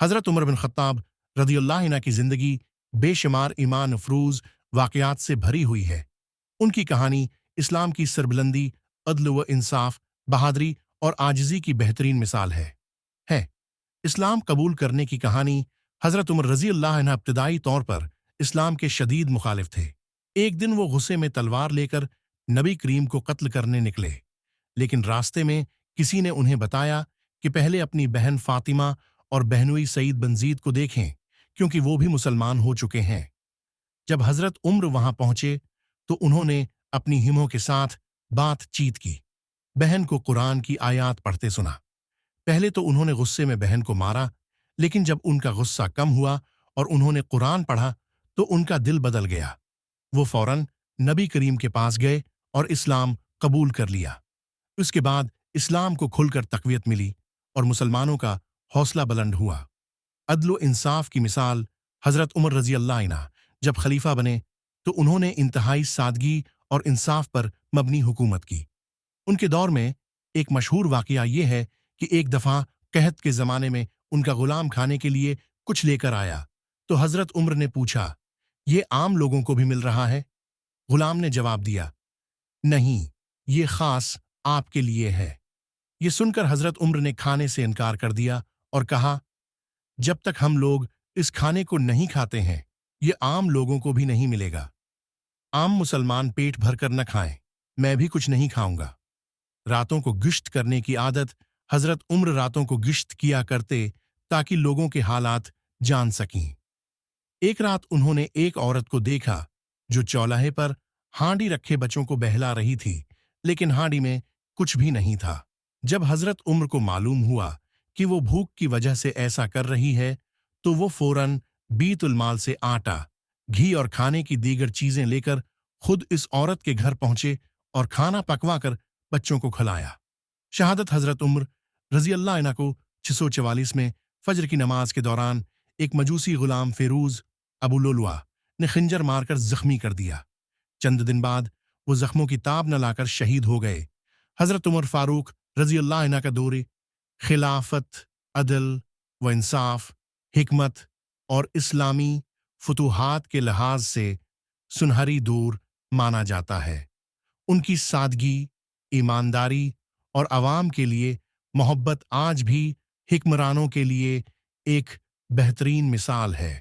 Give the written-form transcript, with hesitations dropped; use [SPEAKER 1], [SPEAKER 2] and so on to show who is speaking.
[SPEAKER 1] हज़रत उमर बिन ख़त्ताब रज़ियल्लाहु अन्हु की ज़िंदगी बेशुमार ईमान अफरूज़ वाक़यात से भरी हुई है। उनकी कहानी इस्लाम की सरबुलंदी, अदल व इंसाफ, बहादुरी और आजिज़ी की बेहतरीन मिसाल है। इस्लाम कबूल करने की कहानी। हज़रत उमर रज़ियल्लाहु अन्हु इब्तिदाई तौर पर इस्लाम के शदीद मुखालिफ थे। एक दिन वो गुस्से में तलवार लेकर नबी करीम को कत्ल करने निकले, लेकिन रास्ते में किसी ने उन्हें बताया कि पहले अपनी बहन फातिमा और बहनोई सईद बन-ज़ीद को देखें, क्योंकि वो भी मुसलमान हो चुके हैं। जब हज़रत उम्र वहां पहुंचे तो उन्होंने अपनी हिमों के साथ बातचीत की, बहन को कुरान की आयत पढ़ते सुना। पहले तो उन्होंने गुस्से में बहन को मारा, लेकिन जब उनका गुस्सा कम हुआ और उन्होंने कुरान पढ़ा तो उनका दिल बदल गया। वो फौरन नबी करीम के पास गए और इस्लाम कबूल कर लिया। उसके बाद इस्लाम को खुलकर तक़वियत मिली और मुसलमानों का हौसला बुलंद हुआ। अदल व इंसाफ की मिसाल। हज़रत उमर रज़ियल्लाहु अन्हु जब खलीफा बने तो उन्होंने इंतहाई सादगी और इंसाफ पर मबनी हुकूमत की। उनके दौर में एक मशहूर वाक़या ये है कि एक दफ़ा कहत के ज़माने में उनका गुलाम खाने के लिए कुछ लेकर आया तो हज़रत उमर ने पूछा, ये आम लोगों को भी मिल रहा है? गुलाम ने जवाब दिया, नहीं, ये ख़ास आपके लिए है। ये सुनकर हज़रत उमर ने खाने से इनकार कर दिया और कहा, जब तक हम लोग इस खाने को नहीं खाते हैं, ये आम लोगों को भी नहीं मिलेगा। आम मुसलमान पेट भरकर न खाएं, मैं भी कुछ नहीं खाऊंगा। रातों को गिश्त करने की आदत। हज़रत उम्र रातों को गिश्त किया करते ताकि लोगों के हालात जान सकें। एक रात उन्होंने एक औरत को देखा जो चौलाहे पर हांडी रखे बच्चों को बहला रही थी, लेकिन हांडी में कुछ भी नहीं था। जब हज़रत उम्र को मालूम हुआ कि वो भूख की वजह से ऐसा कर रही है, तो वो फौरन बीतुल माल से आटा, घी और खाने की दीगर चीजें लेकर खुद इस औरत के घर पहुंचे और खाना पकवा कर बच्चों को खिलाया। शहादत। हज़रत उमर रज़ियल्लाहु अन्हु को 644 में फजर की नमाज के दौरान एक मजूसी गुलाम फेरूज अबू लुलुआ ने खंजर मारकर जख्मी कर दिया। चंद दिन बाद वो जख्मों की ताब न लाकर शहीद हो गए। हज़रत उमर फारूक रज़ियल्लाहु अन्हु का दौर खिलाफत, अदल व इंसाफ, हिकमत और इस्लामी फतूहात के लिहाज से सुनहरी दौर माना जाता है। उनकी सादगी, ईमानदारी और अवाम के लिए मोहब्बत आज भी हिक्मरानों के लिए एक बेहतरीन मिसाल है।